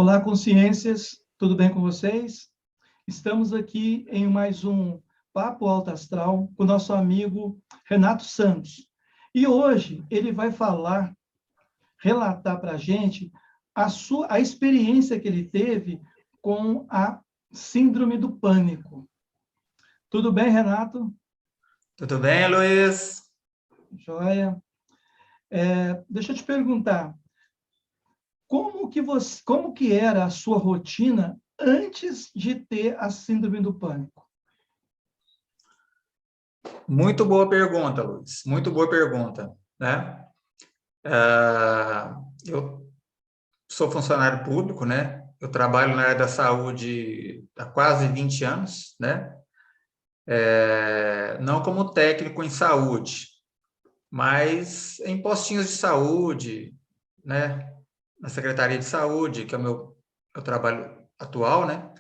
Olá, consciências, tudo bem com vocês? Estamos aqui em mais um Papo Alto Astral com o nosso amigo Renato Santos. E hoje ele vai relatar para a gente a experiência que ele teve com a síndrome do pânico. Tudo bem, Renato? Tudo bem, Luiz? Joia. Deixa eu te perguntar, como que era a sua rotina antes de ter a síndrome do pânico? Muito boa pergunta, Luiz. Muito boa pergunta, né? Eu sou funcionário público, né? Eu trabalho na área da saúde há quase 20 anos, né? Não como técnico em saúde, mas em postinhos de saúde, né? Na Secretaria de Saúde, que é o meu trabalho atual, né?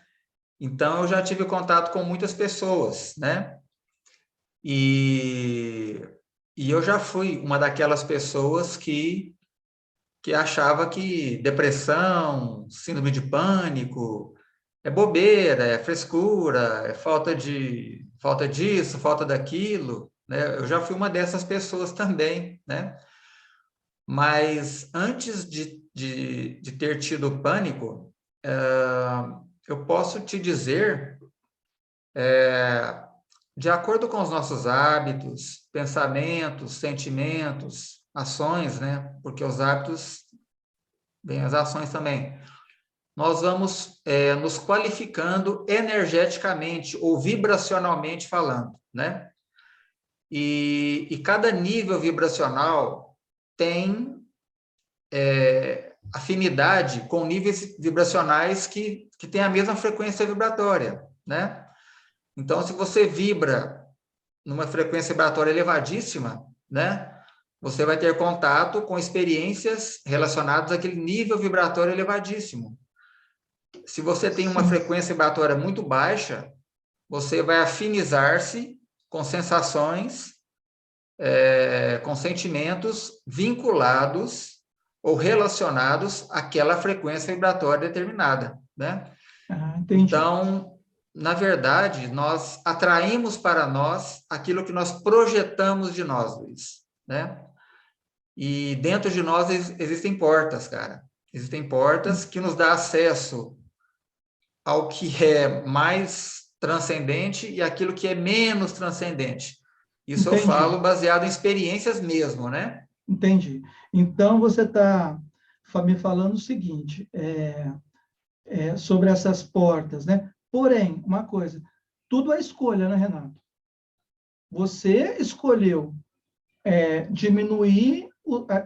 Então, eu já tive contato com muitas pessoas, né? E eu já fui uma daquelas pessoas que achava que depressão, síndrome de pânico, é bobeira, é frescura, é falta disso, falta daquilo, né? Eu já fui uma dessas pessoas também, né? Mas antes de ter tido pânico, eu posso te dizer, de acordo com os nossos hábitos, pensamentos, sentimentos, ações, né? Porque os hábitos vêm as ações também. Nós vamos nos qualificando energeticamente ou vibracionalmente falando, né? E cada nível vibracional tem afinidade com níveis vibracionais que têm a mesma frequência vibratória, né? Então, se você vibra numa frequência vibratória elevadíssima, né? Você vai ter contato com experiências relacionadas àquele nível vibratório elevadíssimo. Se você tem uma frequência vibratória muito baixa, você vai afinizar-se com sensações, com sentimentos vinculados ou relacionados àquela frequência vibratória determinada, né? Entendi. Então, na verdade, nós atraímos para nós aquilo que nós projetamos de nós, Luiz, né? E dentro de nós existem portas, cara. Existem portas que nos dão acesso ao que é mais transcendente e aquilo que é menos transcendente. Isso eu Entendi. falo baseado em experiências mesmo, né? Entendi. Então, você está me falando o seguinte, sobre essas portas, né? Porém, uma coisa, tudo é escolha, né, Renato? Você escolheu diminuir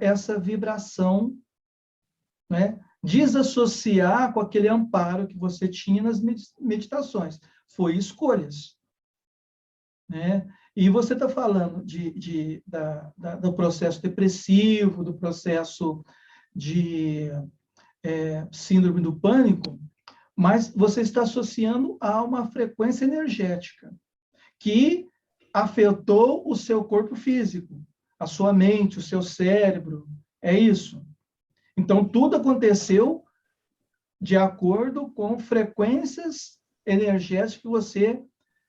essa vibração, né? Desassociar com aquele amparo que você tinha nas meditações. Foi escolhas, né? E você está falando do processo depressivo, do processo de síndrome do pânico, mas você está associando a uma frequência energética que afetou o seu corpo físico, a sua mente, o seu cérebro. É isso. Então, tudo aconteceu de acordo com frequências energéticas que você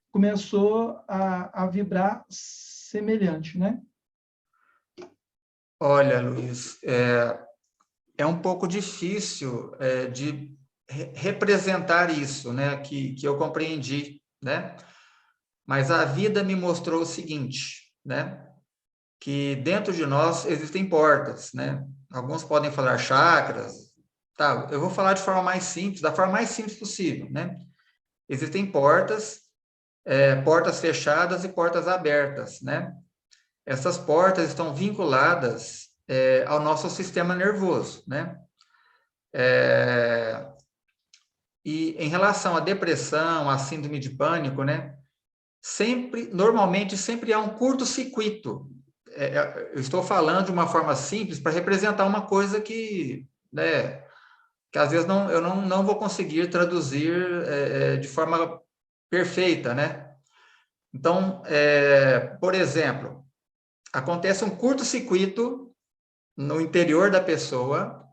começou a vibrar semelhante, né? Olha, Luiz, é um pouco difícil de representar isso, né? Que eu compreendi, né? Mas a vida me mostrou o seguinte, né? Que dentro de nós existem portas, né? Alguns podem falar chakras, tá? Eu vou falar de forma mais simples, da forma mais simples possível, né? Existem portas, portas fechadas e portas abertas, né? Essas portas estão vinculadas ao nosso sistema nervoso, né? E em relação à depressão, à síndrome de pânico, né? Normalmente sempre há um curto-circuito. Eu estou falando de uma forma simples para representar uma coisa né, que às vezes eu não vou conseguir traduzir de forma perfeita, né? Então, por exemplo, acontece um curto-circuito no interior da pessoa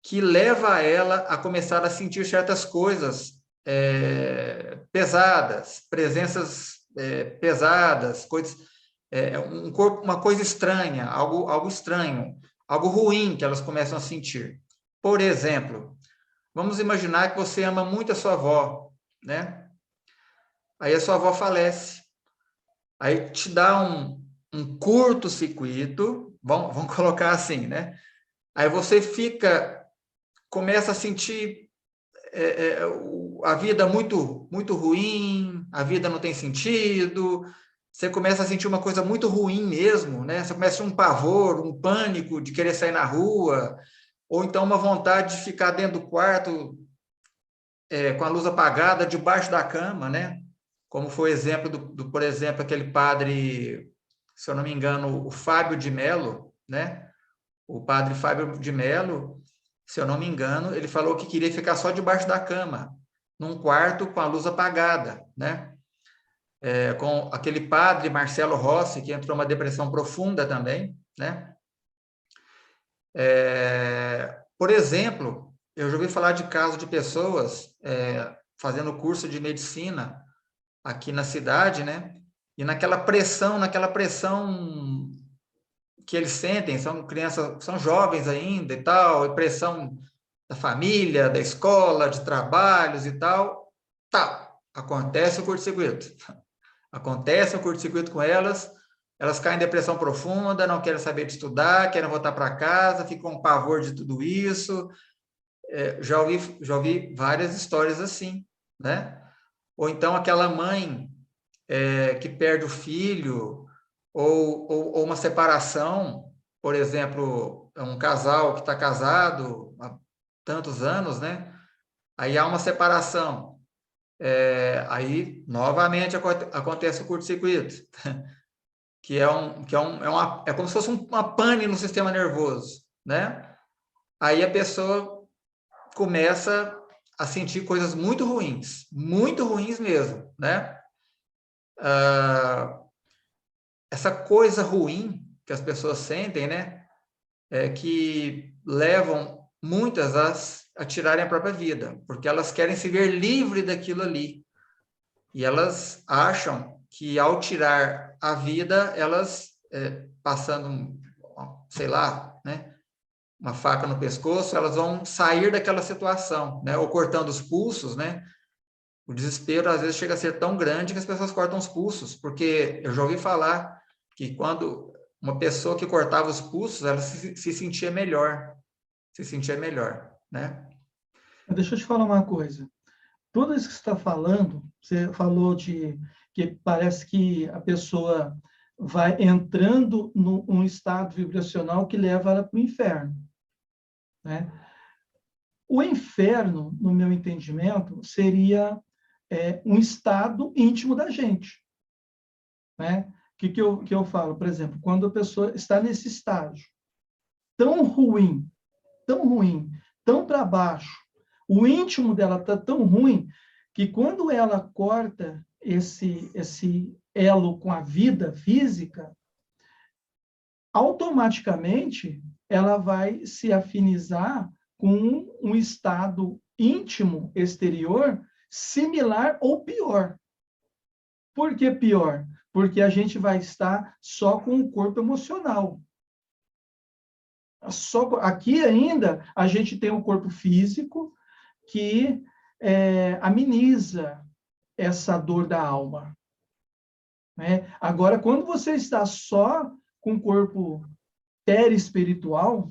que leva ela a começar a sentir certas coisas pesadas, presenças pesadas, coisas, um corpo, uma coisa estranha, algo estranho, algo ruim que elas começam a sentir. Por exemplo, vamos imaginar que você ama muito a sua avó, né? Aí a sua avó falece, aí te dá um curto-circuito, vamos colocar assim, né? Aí você começa a sentir a vida muito, muito ruim, a vida não tem sentido, você começa a sentir uma coisa muito ruim mesmo, né? Você começa um pavor, um pânico de querer sair na rua, ou então uma vontade de ficar dentro do quarto com a luz apagada, debaixo da cama, né? Como foi o exemplo por exemplo, aquele padre, se eu não me engano, o Fábio de Mello, né? O padre Fábio de Mello, se eu não me engano, ele falou que queria ficar só debaixo da cama, num quarto com a luz apagada, né? Com aquele padre Marcelo Rossi, que entrou numa depressão profunda também, né? Por exemplo, eu já ouvi falar de casos de pessoas fazendo curso de medicina aqui na cidade, né? E naquela pressão que eles sentem, são crianças, são jovens ainda e tal, e pressão da família, da escola, de trabalhos e tal, acontece o curto-circuito. Acontece o curto-circuito com elas caem em depressão profunda, não querem saber de estudar, querem voltar para casa, ficam com pavor de tudo isso. Já ouvi várias histórias assim, né? Ou então aquela mãe que perde o filho, ou uma separação, por exemplo, um casal que está casado há tantos anos, né? Aí há uma separação, aí novamente acontece o curto-circuito, é como se fosse uma pane no sistema nervoso, né? Aí a pessoa começa a sentir coisas muito ruins mesmo, né? Essa coisa ruim que as pessoas sentem, né? Que levam muitas a tirarem a própria vida, porque elas querem se ver livre daquilo ali. E elas acham que ao tirar a vida, elas passando, sei lá, né? Uma faca no pescoço, elas vão sair daquela situação, né? Ou cortando os pulsos, né? O desespero, às vezes, chega a ser tão grande que as pessoas cortam os pulsos, porque eu já ouvi falar que quando uma pessoa que cortava os pulsos, ela se sentia melhor, né? Deixa eu te falar uma coisa. Tudo isso que você está falando, você falou de que parece que a pessoa vai entrando num estado vibracional que leva ela para o inferno, né? O inferno, no meu entendimento, seria um estado íntimo da gente, né? O que eu falo? Por exemplo, quando a pessoa está nesse estágio tão ruim, tão para baixo, o íntimo dela está tão ruim que quando ela corta esse elo com a vida física, automaticamente ela vai se afinizar com um estado íntimo exterior similar ou pior. Por que pior? Porque a gente vai estar só com o corpo emocional. Aqui ainda a gente tem um corpo físico que ameniza essa dor da alma, né? Agora, quando você está só com o corpo perispiritual,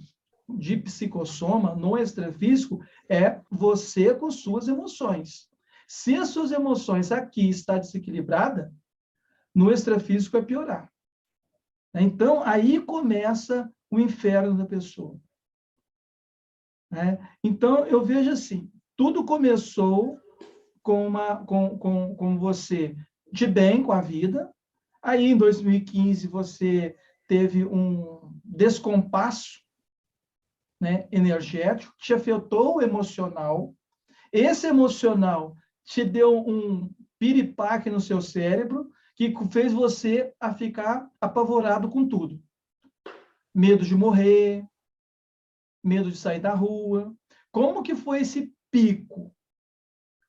de psicossoma, no extrafísico, é você com suas emoções. Se as suas emoções aqui está desequilibrada, no extrafísico é piorar. Então, aí começa o inferno da pessoa, né? Então, eu vejo assim, tudo começou com você de bem com a vida, aí em 2015 você teve um descompasso, né, energético, te afetou o emocional, esse emocional te deu um piripaque no seu cérebro que fez você a ficar apavorado com tudo. Medo de morrer, medo de sair da rua, Como que foi esse pico?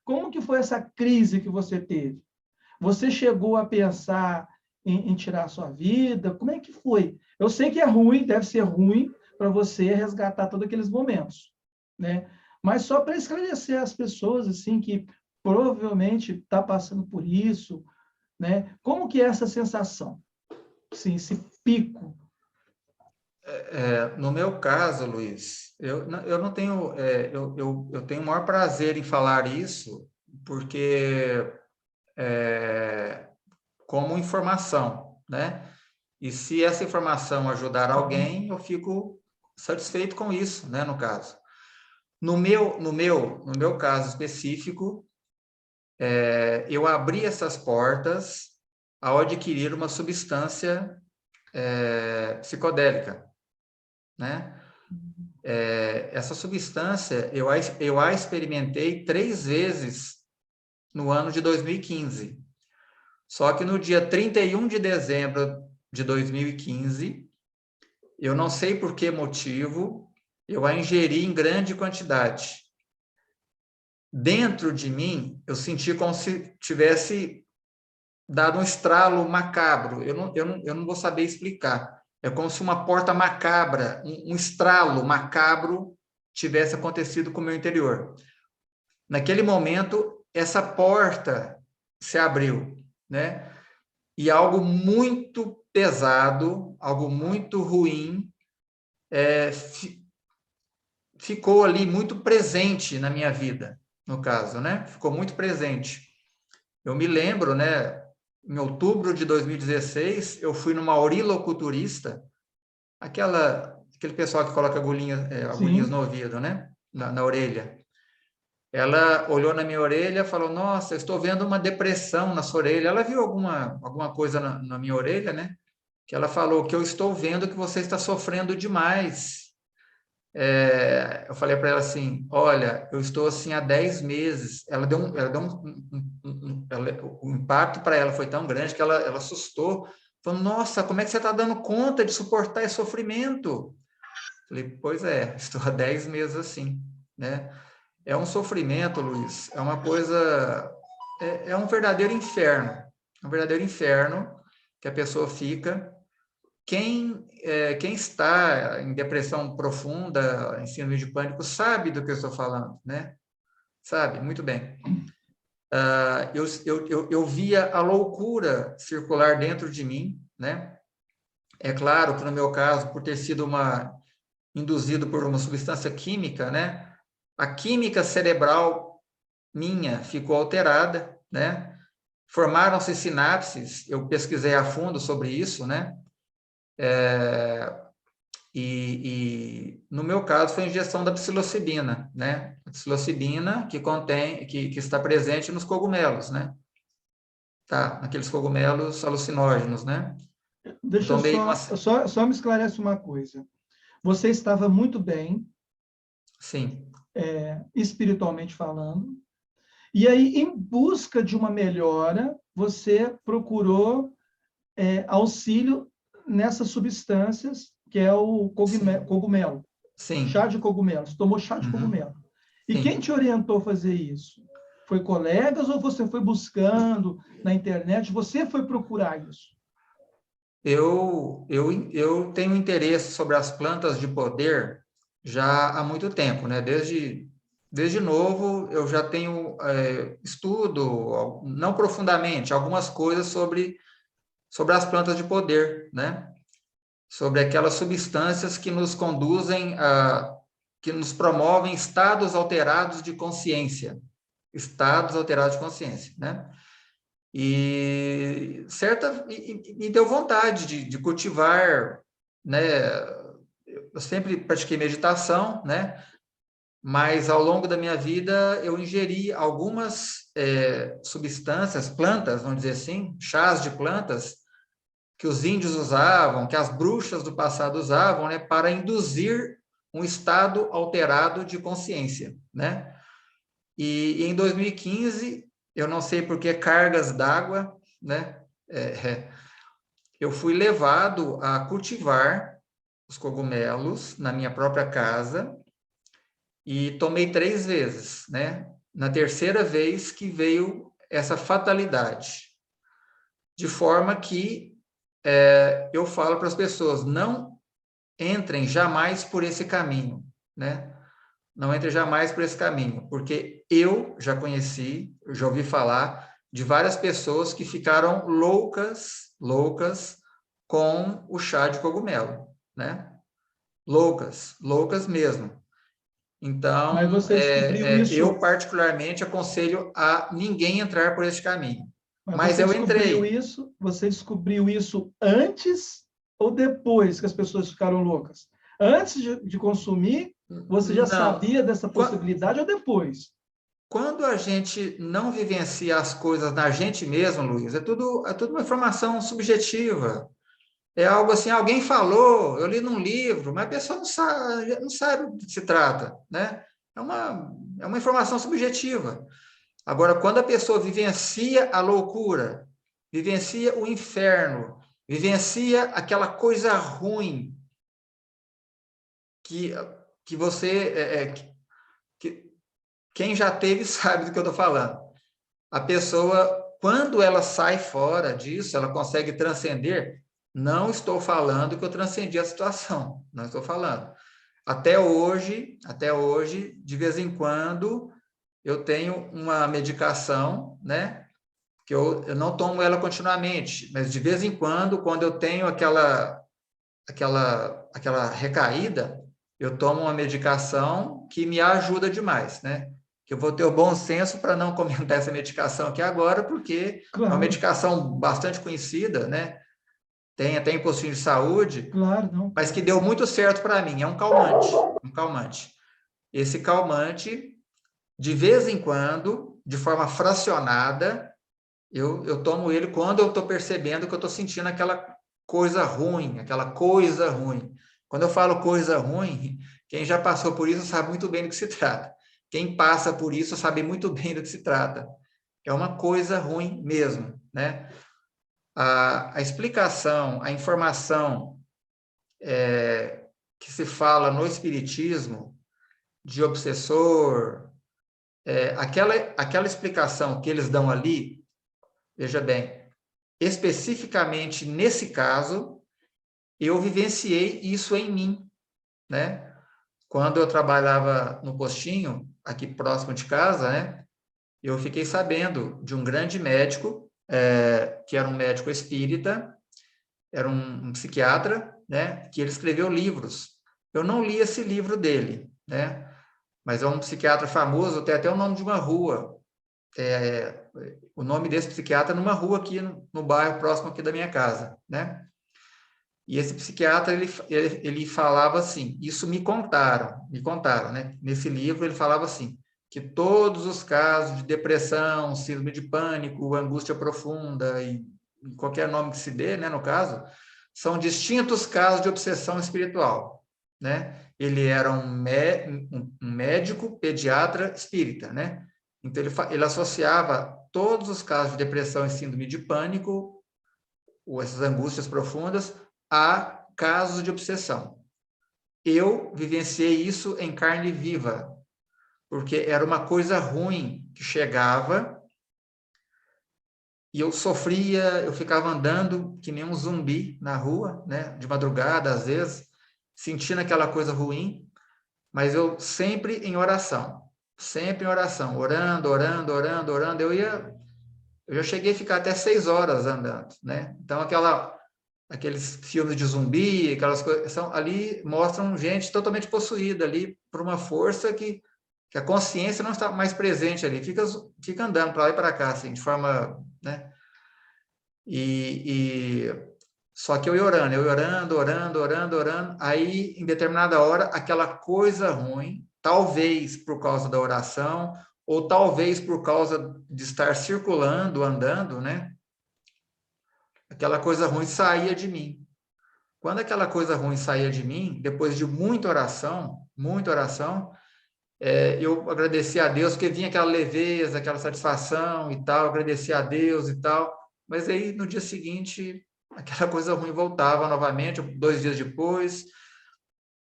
Como que foi essa crise que você teve? Você chegou a pensar em tirar a sua vida? Como é que foi? Eu sei que é ruim, deve ser ruim para você resgatar todos aqueles momentos, né? Mas só para esclarecer as pessoas assim que provavelmente está passando por isso, né? Como que é essa sensação? Sim, esse pico. No meu caso, Luiz, eu não tenho, eu tenho o maior prazer em falar isso, porque como informação, né? E se essa informação ajudar alguém, eu fico satisfeito com isso, né? No caso, no meu caso específico, eu abri essas portas ao adquirir uma substância psicodélica, né? Essa substância eu a experimentei 3 vezes no ano de 2015. Só que no dia 31 de dezembro de 2015, eu não sei por que motivo, eu a ingeri em grande quantidade. Dentro de mim, eu senti como se tivesse dado um estralo macabro. Eu não vou saber explicar. É como se uma porta macabra, um estralo macabro tivesse acontecido com o meu interior. Naquele momento, essa porta se abriu, né? E algo muito pesado, algo muito ruim, ficou ali muito presente na minha vida, no caso, né? Ficou muito presente. Eu me lembro, né? Em outubro de 2016, eu fui numa auriloculturista, aquele pessoal que coloca agulhinhas Sim. no ouvido, né? Na orelha. Ela olhou na minha orelha e falou: Nossa, eu estou vendo uma depressão na sua orelha. Ela viu alguma coisa na minha orelha, né? Que ela falou que eu estou vendo que você está sofrendo demais. Eu falei para ela assim: Olha, eu estou assim há 10 meses. O impacto para ela foi tão grande que ela assustou. Falou: Nossa, como é que você está dando conta de suportar esse sofrimento? Falei: Pois é, estou há 10 meses assim, né? É um sofrimento, Luiz, é uma coisa, é um verdadeiro inferno, que a pessoa fica. Quem está em depressão profunda, em síndrome de pânico, sabe do que eu estou falando, né? Sabe, muito bem. Eu via a loucura circular dentro de mim, né? É claro que no meu caso, por ter sido induzido por uma substância química, né? A química cerebral minha ficou alterada, né? Formaram-se sinapses, eu pesquisei a fundo sobre isso, né? E no meu caso foi a injeção da psilocibina, né? A psilocibina que está presente nos cogumelos, né? Tá, naqueles cogumelos alucinógenos, né? Eu Deixa eu tomei uma, só me esclarece uma coisa. Você estava muito bem, sim, espiritualmente falando, e aí, em busca de uma melhora, você procurou auxílio nessas substâncias, que é o sim, cogumelo, chá sim, de cogumelo. Você tomou chá de uhum, cogumelo. E quem sim. te orientou a fazer isso? Foi colegas ou você foi buscando na internet? Você foi procurar isso? Eu tenho interesse sobre as plantas de poder já há muito tempo, né? Desde novo, eu já tenho estudo, não profundamente, algumas coisas sobre as plantas de poder, né? Sobre aquelas substâncias que nos conduzem que nos promovem estados alterados de consciência, né? E me deu vontade de cultivar, né? Eu sempre pratiquei meditação, né? Mas ao longo da minha vida eu ingeri algumas substâncias, plantas, vamos dizer assim, chás de plantas que os índios usavam, que as bruxas do passado usavam, né? Para induzir um estado alterado de consciência, né? E em 2015, eu não sei por que cargas d'água, né? Eu fui levado a cultivar os cogumelos na minha própria casa e tomei 3 vezes, né? Na terceira vez que veio essa fatalidade, de forma que eu falo para as pessoas, não entrem jamais por esse caminho, né? Não entrem jamais por esse caminho, porque eu já conheci, eu já ouvi falar de várias pessoas que ficaram loucas com o chá de cogumelo, né? Loucas mesmo. Mas Então, você descobriu eu isso, particularmente aconselho a ninguém entrar por esse caminho. mas Mas eu entrei. você descobriu isso antes ou depois que as pessoas ficaram loucas? Antes de consumir, você já Não. sabia dessa possibilidade ou depois? Quando a gente não vivencia as coisas na gente mesmo, Luiz, é tudo uma informação subjetiva. É algo assim, alguém falou, eu li num livro, mas a pessoa não sabe do que se trata, né? É uma informação subjetiva. Agora, quando a pessoa vivencia a loucura, vivencia o inferno, vivencia aquela coisa ruim que, que você, que, quem já teve sabe do que eu estou falando. A pessoa, quando ela sai fora disso, ela consegue transcender. Não estou falando que eu transcendi a situação, não estou falando. Até hoje, de vez em quando, eu tenho uma medicação, né? Que eu não tomo ela continuamente, mas de vez em quando eu tenho aquela recaída, eu tomo uma medicação que me ajuda demais, né? Que eu vou ter o bom senso para não comentar essa medicação aqui agora, porque é uma Claro, medicação bastante conhecida, né? Tem até em postinho de saúde, claro, não. mas que deu muito certo para mim. É um calmante. Esse calmante, de vez em quando, de forma fracionada, eu tomo ele quando eu estou percebendo que eu estou sentindo aquela coisa ruim, Quando eu falo coisa ruim, quem já passou por isso sabe muito bem do que se trata. Quem passa por isso sabe muito bem do que se trata. É uma coisa ruim mesmo, né? A explicação, a informação que se fala no Espiritismo, de obsessor, aquela explicação que eles dão ali, veja bem, especificamente nesse caso, eu vivenciei isso em mim, né? Quando eu trabalhava no postinho, aqui próximo de casa, né? Eu fiquei sabendo de um grande médico, que era um médico espírita, era um psiquiatra, né? Que ele escreveu livros. Eu não li esse livro dele, né? Mas é um psiquiatra famoso, tem até o nome de uma rua. O nome desse psiquiatra numa rua aqui no bairro próximo aqui da minha casa, né? E esse psiquiatra, ele falava assim, isso me contaram, né? Nesse livro ele falava assim, que todos os casos de depressão, síndrome de pânico, angústia profunda e qualquer nome que se dê, né, no caso, são distintos casos de obsessão espiritual, né? Ele era um médico pediatra espírita, né? Então ele associava todos os casos de depressão e síndrome de pânico, ou essas angústias profundas, a casos de obsessão. Eu vivenciei isso em carne viva, porque era uma coisa ruim que chegava e eu sofria, eu ficava andando que nem um zumbi na rua, né, de madrugada às vezes, sentindo aquela coisa ruim, mas eu sempre em oração, orando, eu já cheguei a ficar até 6 horas andando, né? Então aqueles filmes de zumbi, aquelas coisas, ali mostram gente totalmente possuída ali por uma força que a consciência não está mais presente ali, fica andando para lá e para cá, assim, de forma, né? Só que eu ia orando, aí em determinada hora, aquela coisa ruim, talvez por causa da oração, ou talvez por causa de estar circulando, andando, né? Aquela coisa ruim saía de mim. Quando aquela coisa ruim saía de mim, depois de muita oração, eu agradeci a Deus, porque vinha aquela leveza, aquela satisfação e tal, agradeci a Deus e tal, mas aí no dia seguinte, aquela coisa ruim voltava novamente, 2 dias depois,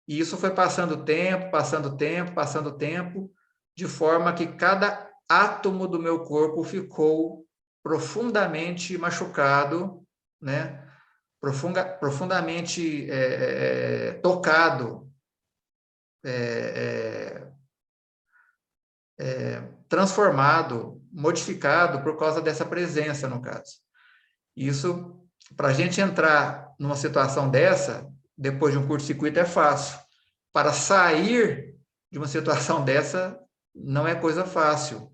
E isso foi passando tempo, passando tempo, passando tempo, de forma que cada átomo do meu corpo ficou profundamente machucado, né? Profundamente tocado, transformado, modificado por causa dessa presença, no caso. Isso, para a gente entrar numa situação dessa, depois de um curto-circuito, é fácil. Para sair de uma situação dessa, não é coisa fácil.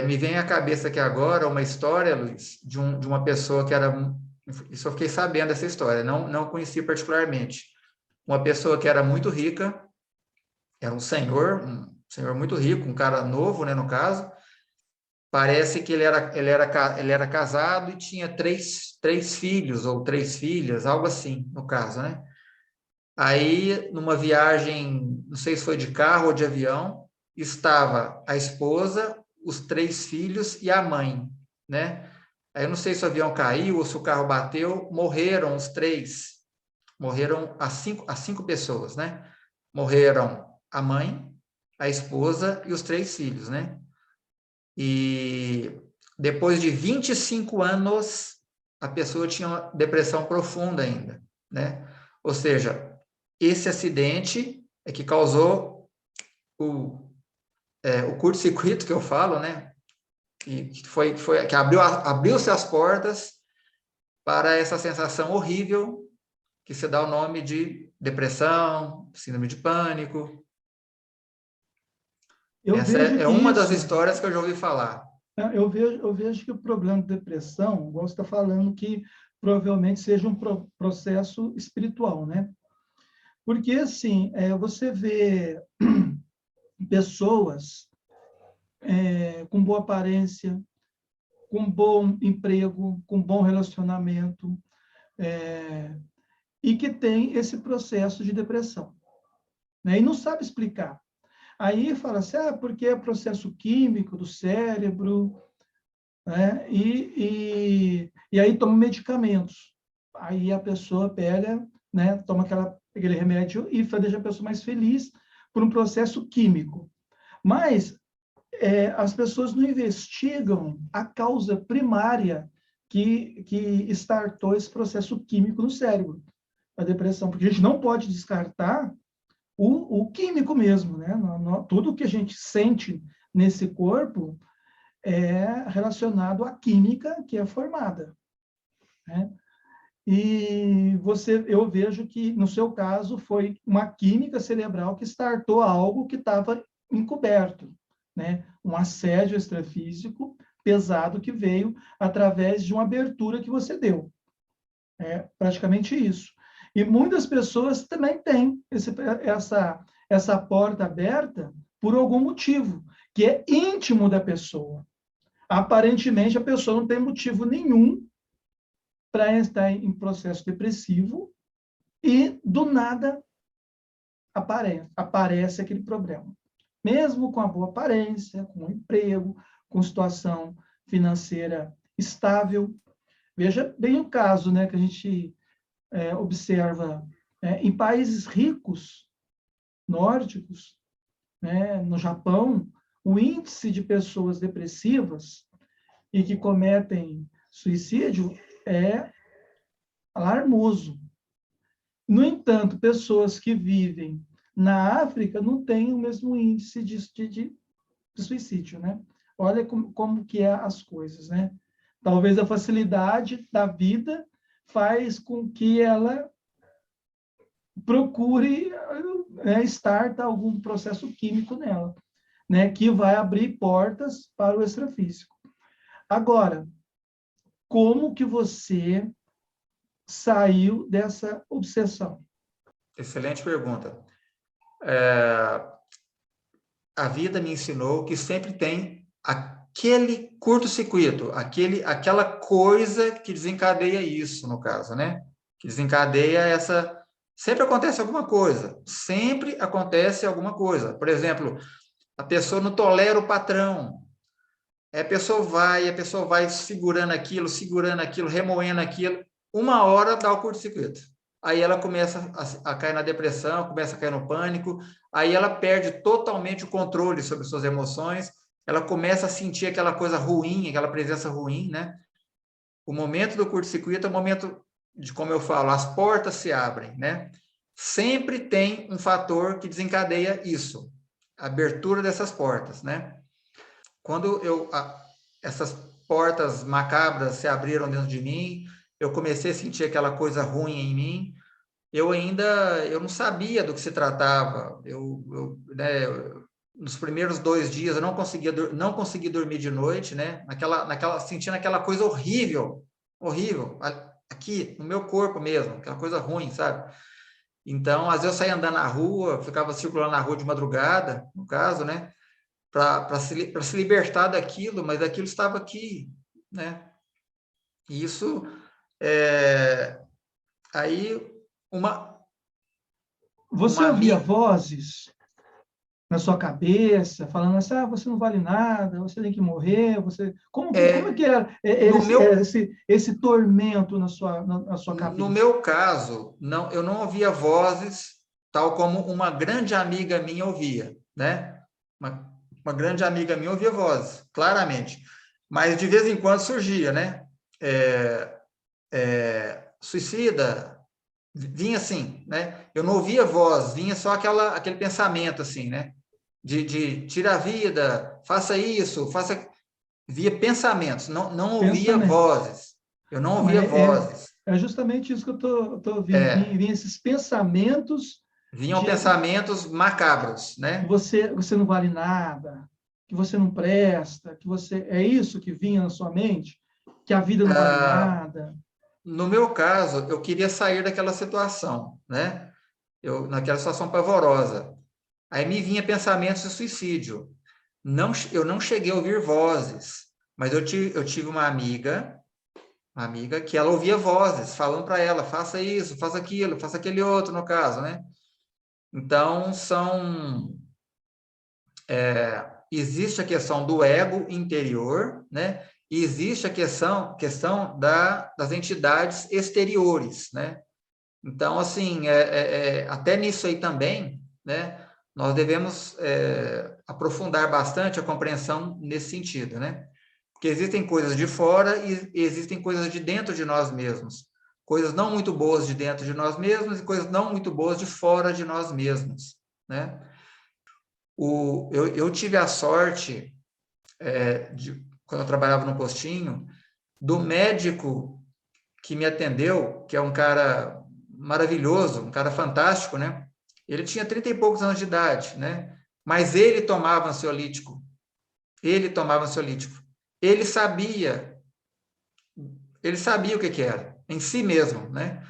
Me vem à cabeça aqui agora uma história, Luiz, de uma pessoa que era... Isso eu fiquei sabendo dessa história, não conheci particularmente. Uma pessoa que era muito rica, era um senhor muito rico, um cara novo, né, no caso. Parece que ele era casado e tinha três filhos ou 3 filhas, algo assim, no caso, né? Aí, numa viagem, não sei se foi de carro ou de avião, estava a esposa, os 3 filhos e a mãe, né? Aí eu não sei se o avião caiu ou se o carro bateu, morreram os 3. Morreram as cinco pessoas, né? Morreram a mãe, a esposa e os 3 filhos, né? E depois de 25 anos, a pessoa tinha uma depressão profunda ainda, né? Ou seja, esse acidente é que causou o curto-circuito que eu falo, né? Que abriu-se as portas para essa sensação horrível que se dá o nome de depressão, síndrome de pânico. Essa é uma das histórias que eu já ouvi falar. Eu vejo que o problema de depressão, igual você está falando, que provavelmente seja um processo espiritual, né? Porque, assim, você vê pessoas com boa aparência, com bom emprego, com bom relacionamento, e que tem esse processo de depressão, né? E não sabe explicar. Aí fala assim, porque é processo químico do cérebro, né? E aí toma medicamentos. Aí a pessoa pega, né, toma aquele remédio e deixa a pessoa mais feliz por um processo químico. Mas as pessoas não investigam a causa primária que startou esse processo químico no cérebro, a depressão, porque a gente não pode descartar o químico mesmo, né? Tudo que a gente sente nesse corpo é relacionado à química que é formada, né? E eu vejo que, no seu caso, foi uma química cerebral que startou algo que estava encoberto, né? Um assédio extrafísico pesado que veio através de uma abertura que você deu. É praticamente isso. E muitas pessoas também têm essa porta aberta por algum motivo, que é íntimo da pessoa. Aparentemente, a pessoa não tem motivo nenhum para estar em processo depressivo e, do nada, aparece aquele problema. Mesmo com a boa aparência, com o emprego, com situação financeira estável. Veja bem o caso, né, que a gente observa em países ricos, nórdicos, né, no Japão, o índice de pessoas depressivas e que cometem suicídio é alarmoso. No entanto, pessoas que vivem na África não têm o mesmo índice de suicídio, né? Olha como que é as coisas, né? Talvez a facilidade da vida faz com que ela procure startar algum processo químico nela, né? Que vai abrir portas para o extrafísico. Agora, como que você saiu dessa obsessão? Excelente pergunta. A vida me ensinou que sempre tem aquele curto-circuito, aquela coisa que desencadeia isso, no caso, né? Que desencadeia essa... Sempre acontece alguma coisa. Sempre acontece alguma coisa. Por exemplo, a pessoa não tolera o patrão. A pessoa vai segurando aquilo, remoendo aquilo. Uma hora dá o curto-circuito. aí ela começa a cair na depressão, começa a cair no pânico, aí ela perde totalmente o controle sobre suas emoções, ela começa a sentir aquela coisa ruim, aquela presença ruim, né? O momento do curto-circuito é o momento de, como eu falo, as portas se abrem, né? Sempre tem um fator que desencadeia isso, a abertura dessas portas, né? Quando essas portas macabras se abriram dentro de mim, eu comecei a sentir aquela coisa ruim em mim, eu não sabia do que se tratava, né, nos primeiros 2 dias eu não consegui dormir de noite, né, sentindo aquela coisa horrível, horrível, aqui no meu corpo mesmo, aquela coisa ruim, sabe? Então, às vezes eu saía andando na rua, ficava circulando na rua de madrugada, no caso, né, para se libertar daquilo, mas aquilo estava aqui, né? E isso, aí, Você uma ouvia amiga... vozes na sua cabeça, falando assim, você não vale nada, você tem que morrer, como é que era No meu, esse tormento na sua no cabeça? meu caso, eu não ouvia vozes tal como uma grande amiga minha ouvia, né? Uma grande amiga minha ouvia vozes, claramente. Mas de vez em quando surgia, né? Suicida, vinha assim, né? Eu não ouvia voz, vinha só aquele pensamento assim, né? De tira a vida, faça isso, faça... Via pensamentos, não ouvia Pensamento. vozes. Eu não Mas ouvia vozes. é justamente isso que eu tô ouvindo. É, Vem esses pensamentos vinham de pensamentos macabros, que né? você não vale nada, que você não presta, que você é isso que vinha na sua mente, que a vida não vale nada. No meu caso, eu queria sair daquela situação, né? Naquela situação pavorosa. Aí me vinha pensamentos de suicídio. Eu não cheguei a ouvir vozes, mas eu tive uma amiga que ela ouvia vozes falando para ela, faça isso, faça aquilo, faça aquele outro, no caso, né? Então, existe a questão do ego interior, né? E existe a questão das entidades exteriores, né? Então, assim, até nisso aí também, né? Nós devemos aprofundar bastante a compreensão nesse sentido, né? Porque existem coisas de fora e existem coisas de dentro de nós mesmos. Coisas não muito boas de dentro de nós mesmos e coisas não muito boas de fora de nós mesmos, né? Eu tive a sorte, quando eu trabalhava no postinho, do médico que me atendeu, que é um cara maravilhoso, um cara fantástico, né? Ele tinha 30 e poucos anos de idade, né? Mas ele tomava ansiolítico. Ele tomava ansiolítico. Ele sabia, ele sabia o que era, em si mesmo, né?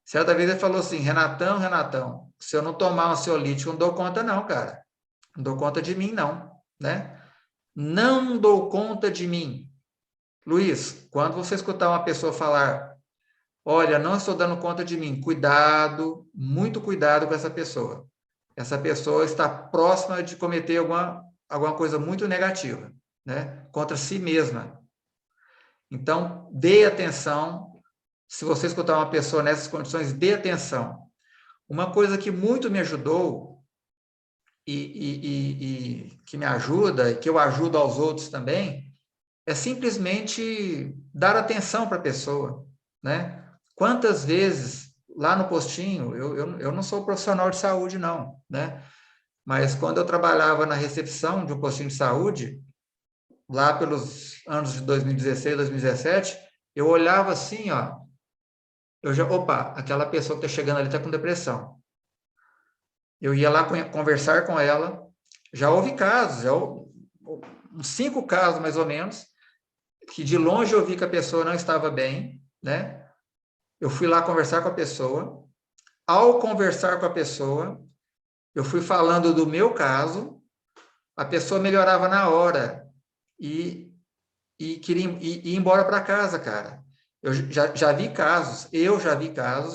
Certa vez ele falou assim, Renatão, se eu não tomar um ansiolítico, eu não dou conta não, cara. Não dou conta de mim, não, né? Não dou conta de mim. Luiz, quando você escutar uma pessoa falar, olha, não estou dando conta de mim, cuidado, muito cuidado com essa pessoa. Essa pessoa está próxima de cometer alguma coisa muito negativa, né? Contra si mesma. Então, dê atenção. Se você escutar uma pessoa nessas condições, dê atenção. Uma coisa que muito me ajudou e que me ajuda, e que eu ajudo aos outros também, é simplesmente dar atenção para a pessoa, né? Quantas vezes, lá no postinho, eu não sou profissional de saúde, não, né? Mas quando eu trabalhava na recepção de um postinho de saúde, lá pelos anos de 2016, 2017, eu olhava assim, ó, opa, aquela pessoa que está chegando ali está com depressão. Eu ia lá conversar com ela, já houve casos, uns 5 casos mais ou menos, que de longe eu vi que a pessoa não estava bem, né? Eu fui lá conversar com a pessoa. Ao conversar com a pessoa, eu fui falando do meu caso, a pessoa melhorava na hora e queria ir embora para casa, cara. Eu já vi casos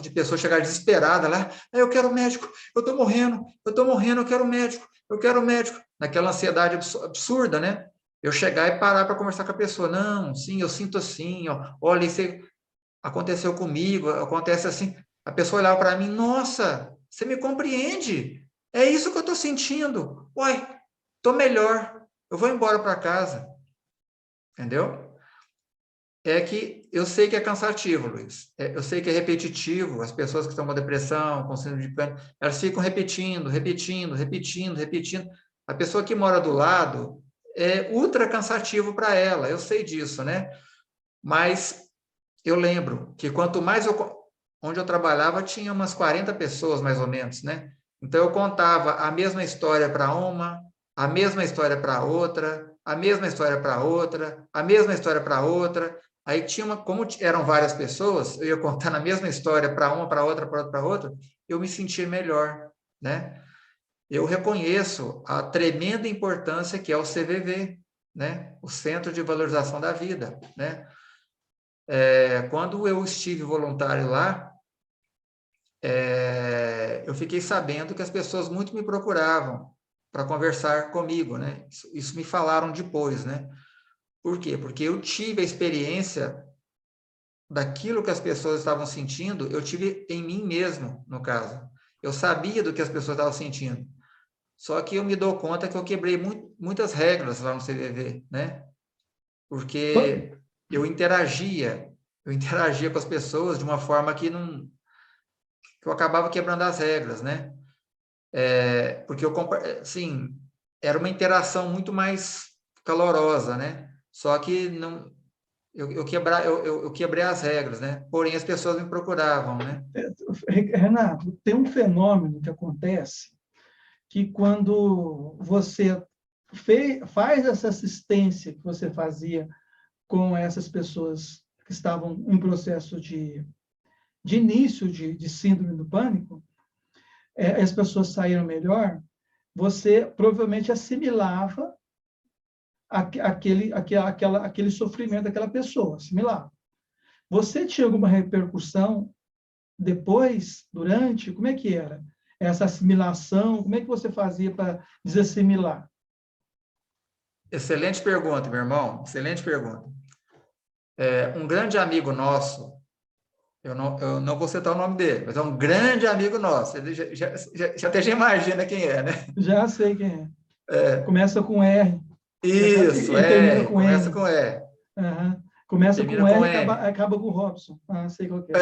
de pessoas chegar desesperada lá, eu quero médico, eu tô morrendo, eu quero médico, naquela ansiedade absurda, né? Eu chegar e parar para conversar com a pessoa, não, sim, eu sinto assim, ó, olha, isso aconteceu comigo, acontece assim, a pessoa olhava para mim, nossa, você me compreende? É isso que eu estou sentindo. Uai, estou melhor, eu vou embora para casa. Entendeu? É que eu sei que é cansativo, Luiz. Eu sei que é repetitivo. As pessoas que estão com depressão, com síndrome de pânico, elas ficam repetindo, repetindo, repetindo, repetindo. A pessoa que mora do lado é ultra cansativo para ela. Eu sei disso, né? Mas eu lembro que quanto mais onde eu trabalhava tinha umas 40 pessoas mais ou menos, né? Então eu contava a mesma história para uma, a mesma história para outra, a mesma história para outra, a mesma história para outra. Aí tinha como eram várias pessoas, eu ia contando a mesma história para uma, para outra, para outra, para outra, eu me sentia melhor, né? Eu reconheço a tremenda importância que é o CVV, né? O Centro de Valorização da Vida, né? Quando eu estive voluntário lá, eu fiquei sabendo que as pessoas muito me procuravam para conversar comigo, né? Isso me falaram depois, né? Por quê? Porque eu tive a experiência daquilo que as pessoas estavam sentindo, eu tive em mim mesmo, no caso. Eu sabia do que as pessoas estavam sentindo. Só que eu me dou conta que eu quebrei muitas regras lá no CVV, né? Porque eu interagia com as pessoas de uma forma que não, que eu acabava quebrando as regras, né? Porque assim, era uma interação muito mais calorosa, né? Só que não, eu quebrei as regras, né? Porém, as pessoas me procuravam, né? Renato, tem um fenômeno que acontece que quando você faz essa assistência que você fazia com essas pessoas que estavam em processo de início de síndrome do pânico, as pessoas saíram melhor, você provavelmente assimilava aquele sofrimento daquela pessoa, assimilava. Você tinha alguma repercussão depois, durante? Como é que era? Essa assimilação, como é que você fazia para desassimilar? Excelente pergunta, meu irmão. Excelente pergunta. Um grande amigo nosso, eu não vou citar o nome dele, mas é um grande amigo nosso. Ele já até já imagina quem é, né? Já sei quem é. Começa com R. Isso, E termina com começa N. com E. Uhum. Começa Termina com R com e N. acaba com Robson. Ah, sei qual que é.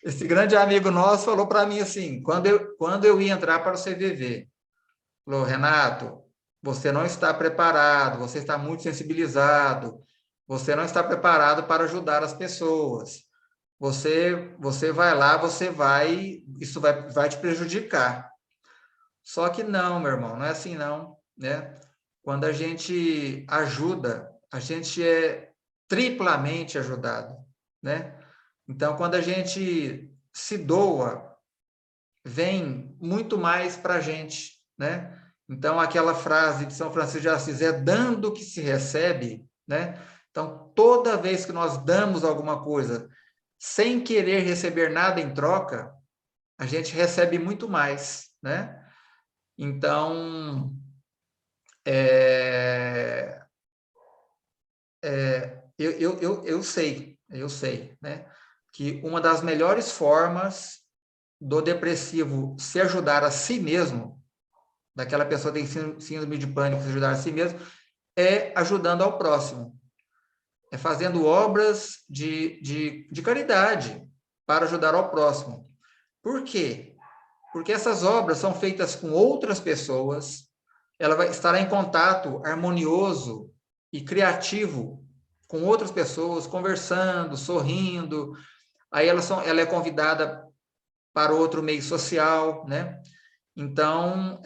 Esse grande amigo nosso falou para mim assim, quando eu ia entrar para o CVV, falou, Renato, você não está preparado, você está muito sensibilizado, você não está preparado para ajudar as pessoas. Você vai lá, isso vai te prejudicar. Só que não, meu irmão, não é assim não, né? Quando a gente ajuda, a gente é triplamente ajudado, né? Então, quando a gente se doa, vem muito mais para a gente, né? Então, aquela frase de São Francisco de Assis, é dando que se recebe, né? Então, toda vez que nós damos alguma coisa sem querer receber nada em troca, a gente recebe muito mais, né? Então, eu sei, né? Que uma das melhores formas do depressivo se ajudar a si mesmo, daquela pessoa que tem síndrome de pânico, se ajudar a si mesmo, é ajudando ao próximo. É fazendo obras de caridade para ajudar ao próximo. Por quê? Porque essas obras são feitas com outras pessoas, ela vai estar em contato harmonioso e criativo com outras pessoas, conversando, sorrindo. Aí ela é convidada para outro meio social, né? Então,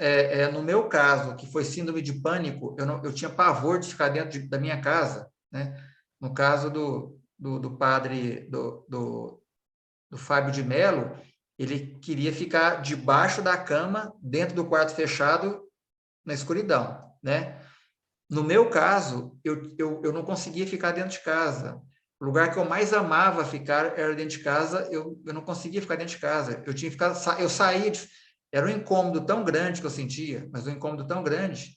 no meu caso, que foi síndrome de pânico, eu tinha pavor de ficar dentro da minha casa, né? No caso do padre, do Fábio de Mello, ele queria ficar debaixo da cama, dentro do quarto fechado, na escuridão, né? No meu caso, eu não conseguia ficar dentro de casa. O lugar que eu mais amava ficar era dentro de casa, eu não conseguia ficar dentro de casa. Eu tinha que ficar, eu saía, era um incômodo tão grande que eu sentia, mas um incômodo tão grande,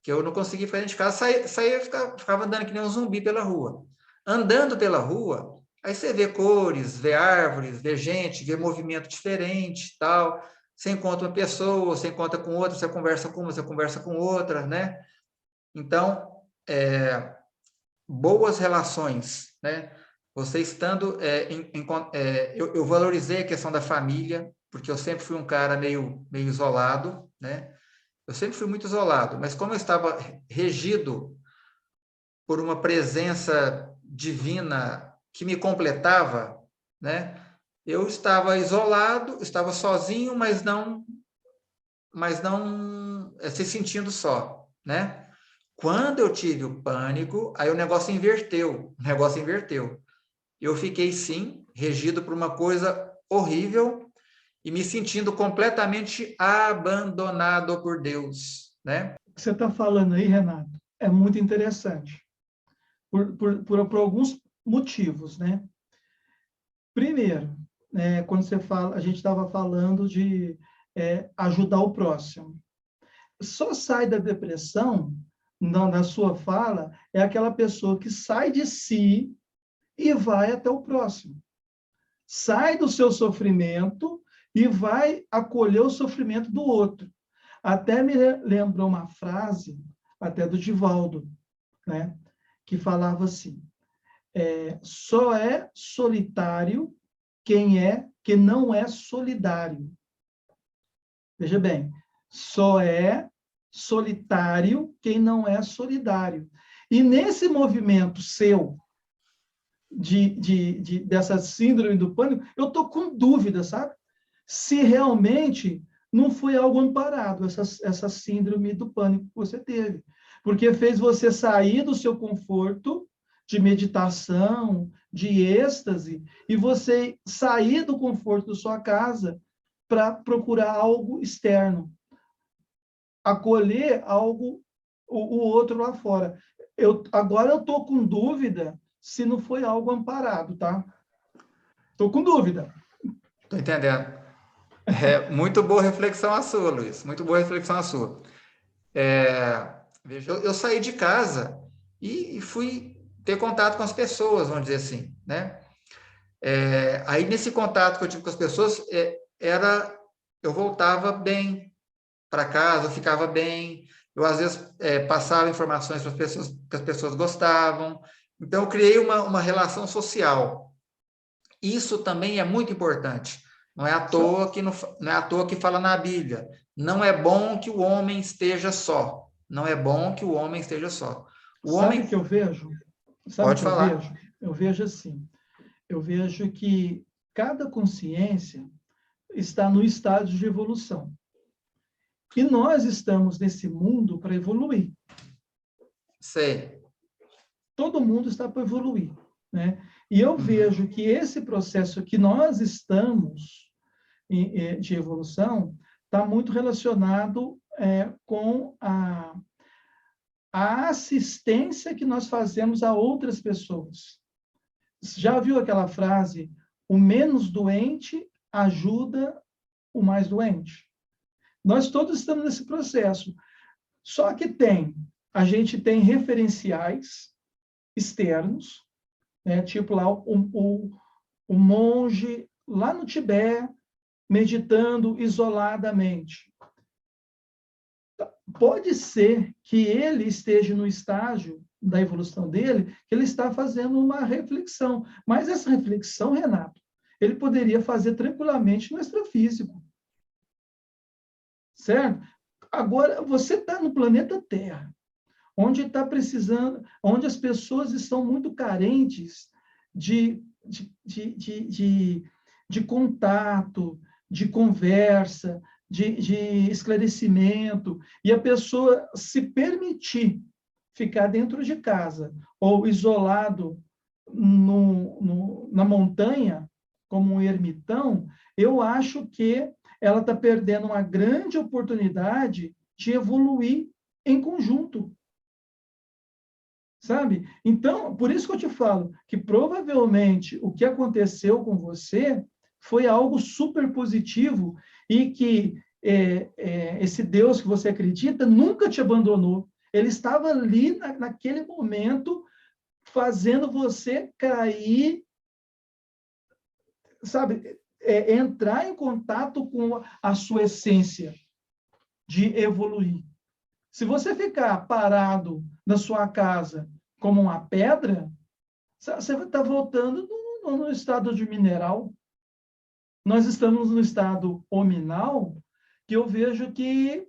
que eu não conseguia ficar dentro de casa, saía ficava andando que nem um zumbi pela rua. Andando pela rua, Aí você vê cores, vê árvores, vê gente, vê movimento diferente, tal. Você encontra uma pessoa, você encontra com outra, você conversa com uma, você conversa com outra, né? Então, boas relações, né? Você estando eu valorizei a questão da família, porque eu sempre fui um cara meio isolado, né? Eu sempre fui muito isolado, mas como eu estava regido por uma presença divina que me completava, né? Eu estava isolado, estava sozinho, mas não se sentindo só, né? Quando eu tive o pânico, aí o negócio inverteu. O negócio inverteu. Eu fiquei, sim, regido por uma coisa horrível e me sentindo completamente abandonado por Deus, né? O que você está falando aí, Renato, é muito interessante, por alguns motivos, né? Primeiro, quando você fala, a gente estava falando de ajudar o próximo. Só sai da depressão, na sua fala, é aquela pessoa que sai de si e vai até o próximo. Sai do seu sofrimento e vai acolher o sofrimento do outro. Até me lembrou uma frase, até do Divaldo, né? Que falava assim, só é solitário que não é solidário. Veja bem, só é solitário quem não é solidário. E nesse movimento seu, dessa síndrome do pânico, eu estou com dúvida, sabe? Se realmente não foi algo amparado, essa síndrome do pânico que você teve. Porque fez você sair do seu conforto de meditação, de êxtase, e você sair do conforto da sua casa para procurar algo externo, acolher algo, o outro lá fora. Agora eu estou com dúvida se não foi algo amparado, tá? Estou com dúvida. Estou entendendo. Muito boa reflexão a sua, Luiz. Muito boa reflexão a sua. Veja, eu saí de casa e fui ter contato com as pessoas, vamos dizer assim, né? Aí, nesse contato que eu tive com as pessoas, eu voltava bem para casa, eu ficava bem, eu, às vezes, passava informações para as pessoas que as pessoas gostavam. Então, eu criei uma relação social. Isso também é muito importante. Não é à toa que, não é à toa que fala na Bíblia. Não é bom que o homem esteja só. Não é bom que o homem esteja só. O Sabe o homem... que eu vejo? Sabe o Pode que eu falar. vejo? Eu vejo assim, eu vejo que cada consciência está no estágio de evolução. E nós estamos nesse mundo para evoluir. Sei. Todo mundo está para evoluir, né? E eu vejo que esse processo que nós estamos de evolução está muito relacionado com a assistência que nós fazemos a outras pessoas. Já viu aquela frase, o menos doente ajuda o mais doente? Nós todos estamos nesse processo. Só que a gente tem referenciais externos, né? Tipo lá o monge lá no Tibete, meditando isoladamente. Pode ser que ele esteja no estágio da evolução dele, que ele está fazendo uma reflexão. Mas essa reflexão, Renato, ele poderia fazer tranquilamente no extrafísico. Certo? Agora, você está no planeta Terra, onde está precisando, onde as pessoas estão muito carentes de contato, de conversa, de esclarecimento, e a pessoa se permitir ficar dentro de casa ou isolado na montanha, como um ermitão, eu acho que ela está perdendo uma grande oportunidade de evoluir em conjunto. Sabe? Então, por isso que eu te falo que provavelmente o que aconteceu com você foi algo super positivo e que esse Deus que você acredita nunca te abandonou. Ele estava ali naquele momento fazendo você cair sabe, entrar em contato com a sua essência de evoluir. Se você ficar parado na sua casa como uma pedra, você vai estar voltando no estado de mineral. Nós estamos no estado hominal, que eu vejo que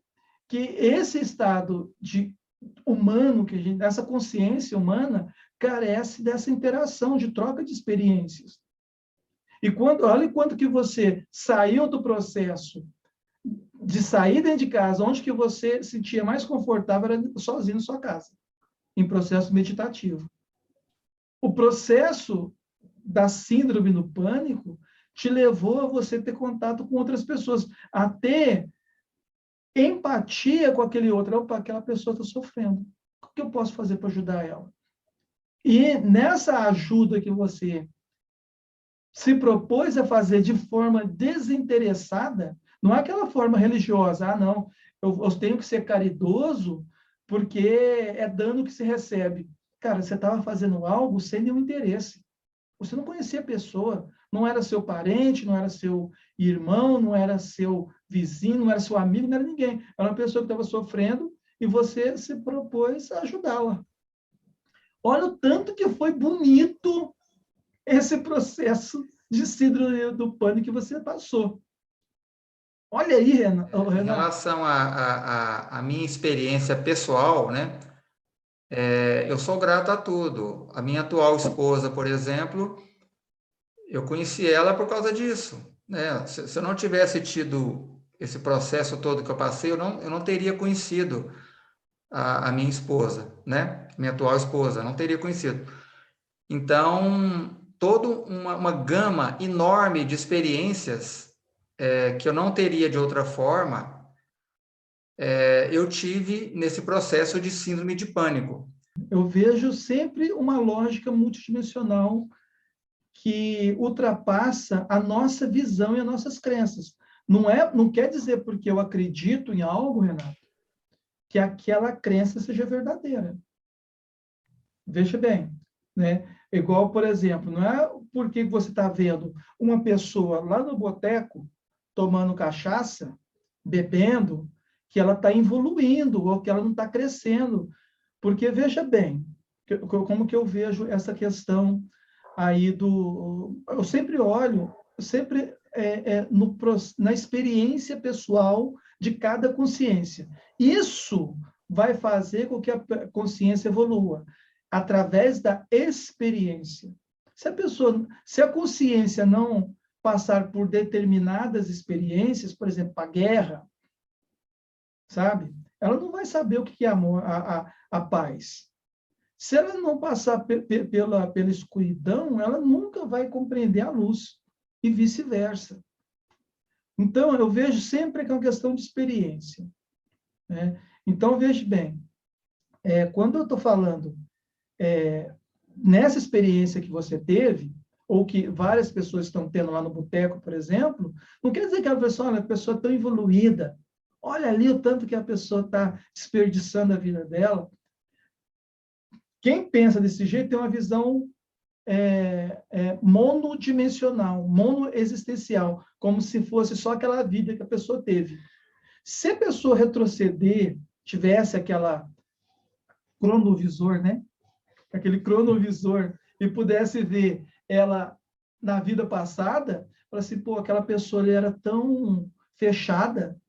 esse estado de humano, essa consciência humana, carece dessa interação, de troca de experiências. E olha quanto que você saiu do processo de sair dentro de casa, onde que você se sentia mais confortável era sozinho na sua casa, em processo meditativo. O processo da síndrome do pânico te levou a você ter contato com outras pessoas, a ter empatia com aquele outro. Opa, aquela pessoa está sofrendo. O que eu posso fazer para ajudar ela? E nessa ajuda que você se propôs a fazer de forma desinteressada, não é aquela forma religiosa, não, eu tenho que ser caridoso porque é dano que se recebe. Cara, você estava fazendo algo sem nenhum interesse. Você não conhecia a pessoa, não era seu parente, não era seu irmão, não era seu vizinho, não era seu amigo, não era ninguém. Era uma pessoa que estava sofrendo e você se propôs a ajudá-la. Olha o tanto que foi bonito esse processo de síndrome do pânico que você passou. Olha aí, Renato. Em relação à minha experiência pessoal, né? Eu sou grato a tudo. A minha atual esposa, por exemplo, eu conheci ela por causa disso, né? Se eu não tivesse tido esse processo todo que eu passei, eu não teria conhecido a minha esposa, né? Minha atual esposa, não teria conhecido. Então, toda uma gama enorme de experiências que eu não teria de outra forma, eu tive nesse processo de síndrome de pânico. Eu vejo sempre uma lógica multidimensional que ultrapassa a nossa visão e as nossas crenças. Não quer dizer porque eu acredito em algo, Renato, que aquela crença seja verdadeira. Veja bem, né? Igual, por exemplo, não é porque você está vendo uma pessoa lá no boteco tomando cachaça, bebendo, que ela está evoluindo ou que ela não está crescendo. Porque, veja bem, como que eu vejo essa questão aí do... Eu sempre olho, na experiência pessoal de cada consciência. Isso vai fazer com que a consciência evolua, através da experiência. Se a consciência não passar por determinadas experiências, por exemplo, a guerra, sabe? Ela não vai saber o que é amor, a paz. Se ela não passar pela escuridão, ela nunca vai compreender a luz, e vice-versa. Então, eu vejo sempre que é uma questão de experiência, né? Então, veja bem, quando eu estou falando nessa experiência que você teve, ou que várias pessoas estão tendo lá no boteco, por exemplo, não quer dizer que a pessoa é tão evoluída. Olha ali o tanto que a pessoa está desperdiçando a vida dela. Quem pensa desse jeito tem uma visão monodimensional, monoexistencial, como se fosse só aquela vida que a pessoa teve. Se a pessoa retroceder, tivesse aquela cronovisor, né? Aquele cronovisor, e pudesse ver ela na vida passada, fala assim, pô, aquela pessoa ali era tão fechada,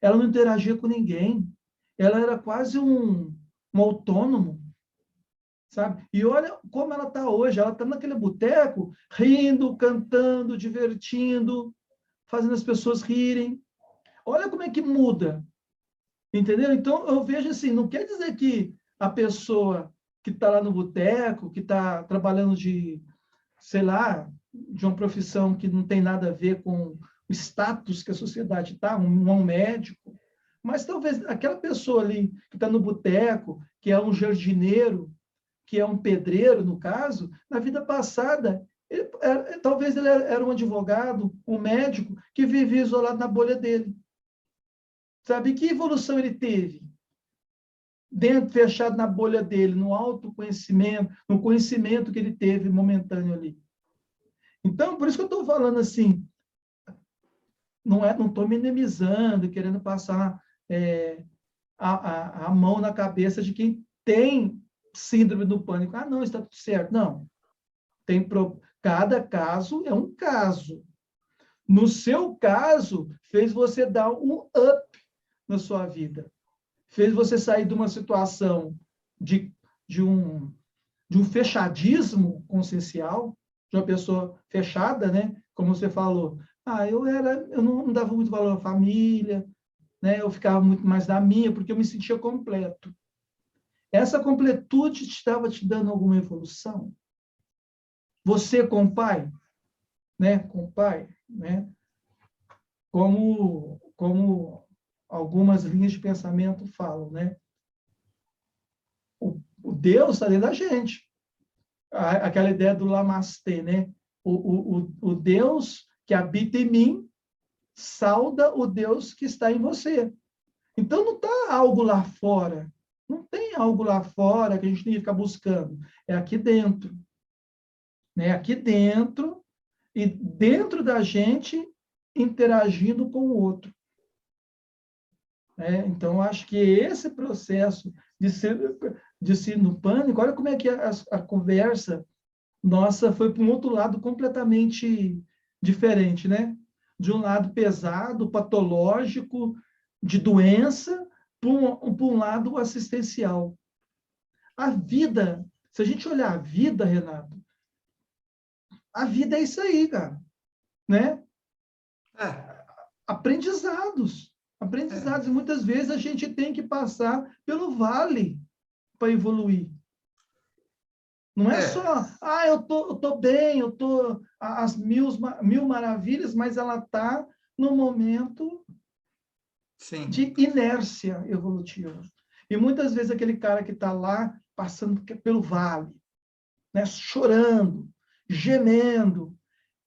ela não interagia com ninguém, ela era quase um autônomo, sabe? E olha como ela está hoje, ela está naquele boteco, rindo, cantando, divertindo, fazendo as pessoas rirem. Olha como é que muda, entendeu? Então, eu vejo assim, não quer dizer que a pessoa que está lá no boteco, que está trabalhando sei lá, de uma profissão que não tem nada a ver com o status que a sociedade está, um médico, mas talvez aquela pessoa ali que está no boteco, que é um jardineiro, que é um pedreiro, no caso, na vida passada, talvez ele era um advogado, um médico, que vivia isolado na bolha dele. Sabe? Que evolução ele teve? Dentro, fechado na bolha dele, no autoconhecimento, no conhecimento que ele teve momentâneo ali. Então, por isso que eu estou falando assim, não estou minimizando, querendo passar a mão na cabeça de quem tem síndrome do pânico. Ah, não, está tudo certo. Não. Cada caso é um caso. No seu caso, fez você dar um up na sua vida. Fez você sair de uma situação de um fechadismo consciencial, de uma pessoa fechada, né? Como você falou. Eu não dava muito valor à família, né? Eu ficava muito mais na minha, porque eu me sentia completo. Essa completude estava te dando alguma evolução? Você com o pai, né? Com o pai, né? Como algumas linhas de pensamento falam, né? O Deus está dentro da gente. Aquela ideia do Lamastê, né? O Deus que habita em mim sauda o Deus que está em você. Então, não está algo lá fora. Não tem algo lá fora que a gente tem que ficar buscando. É aqui dentro. Né? Aqui dentro, e dentro da gente, interagindo com o outro. Então, acho que esse processo de ser no pânico, olha como é que a conversa nossa foi para um outro lado completamente diferente, né? De um lado pesado, patológico, de doença, para um lado assistencial. A vida, se a gente olhar a vida, Renato, a vida é isso aí, cara, né? Aprendizados. Aprendizados. E muitas vezes a gente tem que passar pelo vale para evoluir. Não é só, eu tô bem, eu tô às mil maravilhas, mas ela está no momento de inércia evolutiva. E muitas vezes aquele cara que está lá passando pelo vale, né, chorando, gemendo,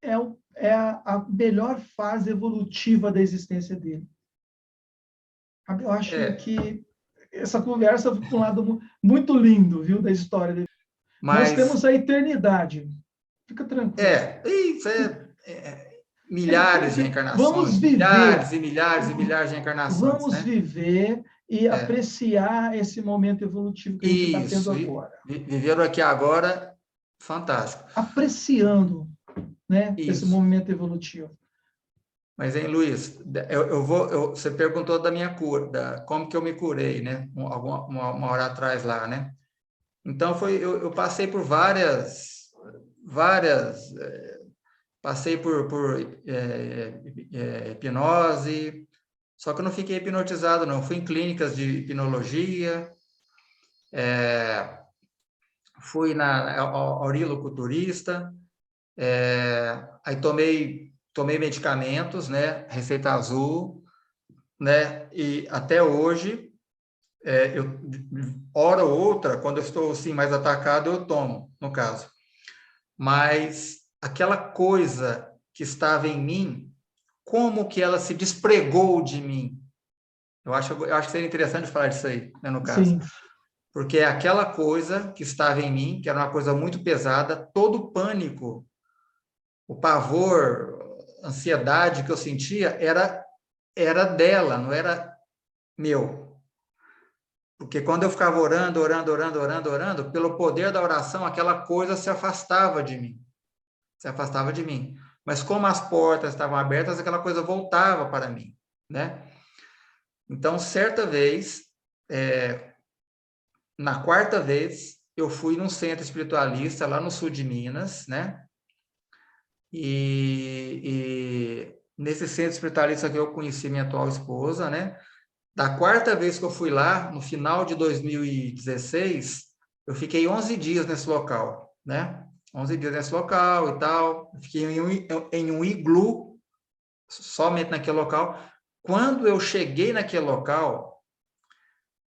é a melhor fase evolutiva da existência dele. Eu acho que essa conversa foi para um lado muito lindo, viu, da história dele. Nós temos a eternidade. Fica tranquilo. Isso milhares de reencarnações. Vamos viver. Milhares e milhares e milhares de reencarnações. Vamos viver e apreciar esse momento evolutivo que a gente está tendo agora. Viveram aqui agora, fantástico. Apreciando, né, esse momento evolutivo. Mas, hein, Luiz, você perguntou da minha cura, como que eu me curei, né? Uma hora atrás lá, né? Então, eu passei por várias, passei por hipnose, só que eu não fiquei hipnotizado, não. Fui em clínicas de hipnologia, fui na auriculoculturista, aí tomei medicamentos, né, receita azul, né, e até hoje, hora ou outra, quando eu estou assim, mais atacado, eu tomo, no caso. Mas aquela coisa que estava em mim, como que ela se despregou de mim? Eu acho que seria interessante falar disso aí, né, no caso. Sim. Porque aquela coisa que estava em mim, que era uma coisa muito pesada, todo o pânico, o pavor, a ansiedade que eu sentia era dela, não era meu. Porque quando eu ficava orando, pelo poder da oração, aquela coisa se afastava de mim. Se afastava de mim. Mas como as portas estavam abertas, aquela coisa voltava para mim, né? Então, certa vez, na quarta vez, eu fui num centro espiritualista lá no sul de Minas, né? E nesse centro espiritualista que eu conheci minha atual esposa, né? Da quarta vez que eu fui lá, no final de 2016, eu fiquei 11 dias nesse local, né? 11 dias nesse local e tal. Eu fiquei em um iglu, somente naquele local. Quando eu cheguei naquele local,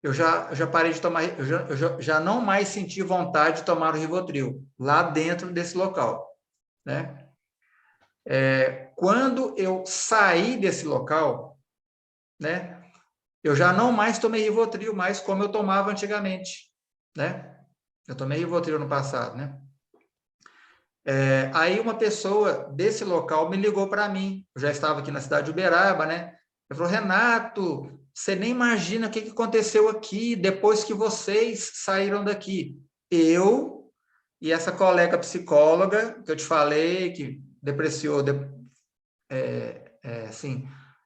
eu já parei de tomar, eu já não mais senti vontade de tomar o Rivotril, lá dentro desse local, né? Quando eu saí desse local, né? Eu já não mais tomei Rivotril, mais como eu tomava antigamente, né? Eu tomei Rivotril no passado, né? Aí uma pessoa desse local me ligou para mim, eu já estava aqui na cidade de Uberaba, né? Ele falou, Renato, você nem imagina o que aconteceu aqui depois que vocês saíram daqui. Eu e essa colega psicóloga que eu te falei, que depreciou,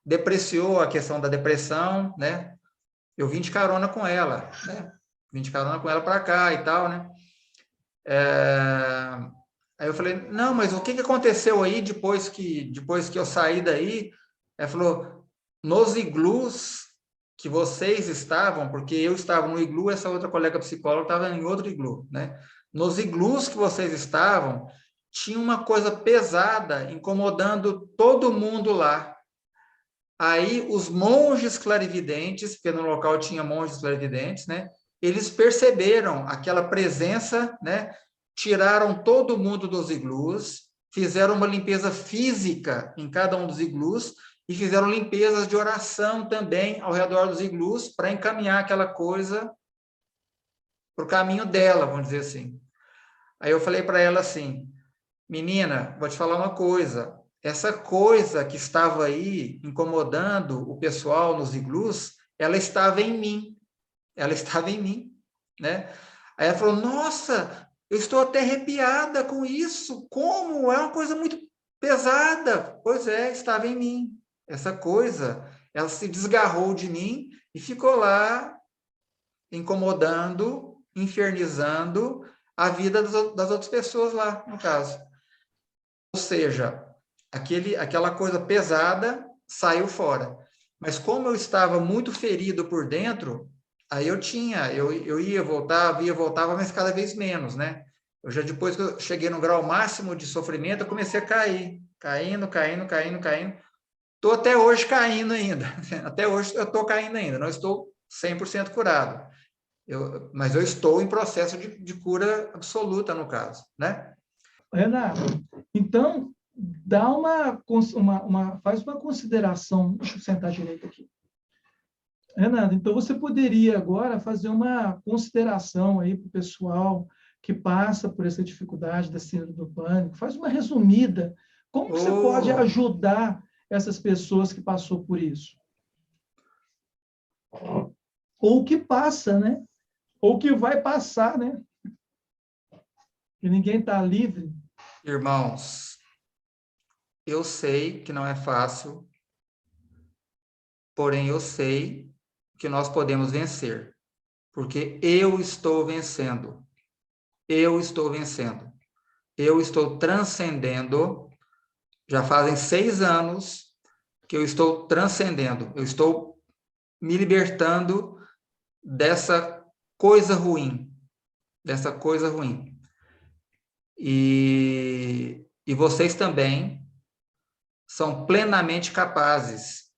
depreciou a questão da depressão, né? Eu vim de carona com ela, né? Vim de carona com ela para cá e tal, né? Aí eu falei, não, mas o que aconteceu aí depois que eu saí daí? Ela falou, nos iglus que vocês estavam, porque eu estava no iglu, essa outra colega psicóloga estava em outro iglu, né? Nos iglus que vocês estavam, tinha uma coisa pesada incomodando todo mundo lá. Aí os monges clarividentes, porque no local tinha monges clarividentes, né? Eles perceberam aquela presença, né? Tiraram todo mundo dos iglus, fizeram uma limpeza física em cada um dos iglus e fizeram limpezas de oração também ao redor dos iglus para encaminhar aquela coisa para o caminho dela, vamos dizer assim. Aí eu falei para ela assim, menina, vou te falar uma coisa, essa coisa que estava aí incomodando o pessoal nos iglus, ela estava em mim, né? Aí ela falou, nossa, eu estou até arrepiada com isso, como? É uma coisa muito pesada. Pois é, estava em mim. Essa coisa, ela se desgarrou de mim e ficou lá incomodando, infernizando a vida das outras pessoas lá, no caso. Ou seja, aquela coisa pesada saiu fora. Mas como eu estava muito ferido por dentro, aí eu ia, voltava, mas cada vez menos, né? Depois que eu cheguei no grau máximo de sofrimento, eu comecei a cair, caindo. Estou até hoje caindo ainda. Até hoje eu estou caindo ainda, não estou 100% curado. Mas eu estou em processo de cura absoluta, no caso, né? Renato, então, faz uma consideração. Deixa eu sentar direito aqui. Renato, então você poderia agora fazer uma consideração aí para o pessoal que passa por essa dificuldade da síndrome do pânico. Faz uma resumida. Como você pode ajudar essas pessoas que passou por isso? Ou que passa, né? Ou que vai passar, né? Que ninguém está livre. Irmãos, eu sei que não é fácil, porém eu sei que nós podemos vencer, porque eu estou vencendo. Eu estou vencendo. Eu estou transcendendo. Já fazem 6 anos que eu estou transcendendo. Eu estou me libertando dessa coisa ruim. E vocês também são plenamente capazes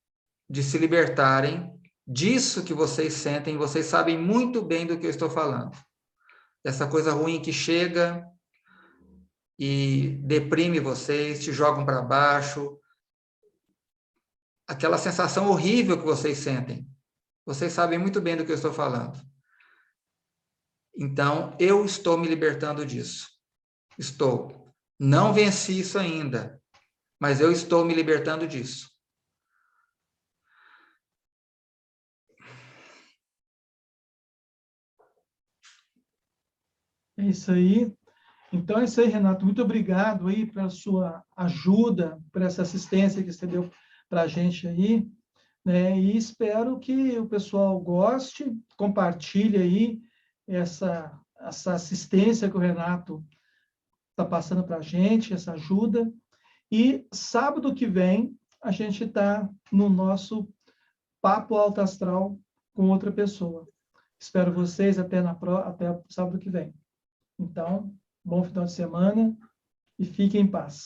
de se libertarem disso que vocês sentem. Vocês sabem muito bem do que eu estou falando. Dessa coisa ruim que chega e deprime vocês, te jogam para baixo. Aquela sensação horrível que vocês sentem. Vocês sabem muito bem do que eu estou falando. Então, eu estou me libertando disso. Estou. Não venci isso ainda, mas eu estou me libertando disso. É isso aí. Então, é isso aí, Renato. Muito obrigado aí pela sua ajuda, por essa assistência que você deu para a gente aí, né? E espero que o pessoal goste, compartilhe aí essa assistência que o Renato está passando para a gente, essa ajuda. E sábado que vem, a gente está no nosso Papo Alto Astral com outra pessoa. Espero vocês até sábado que vem. Então, bom final de semana e fiquem em paz.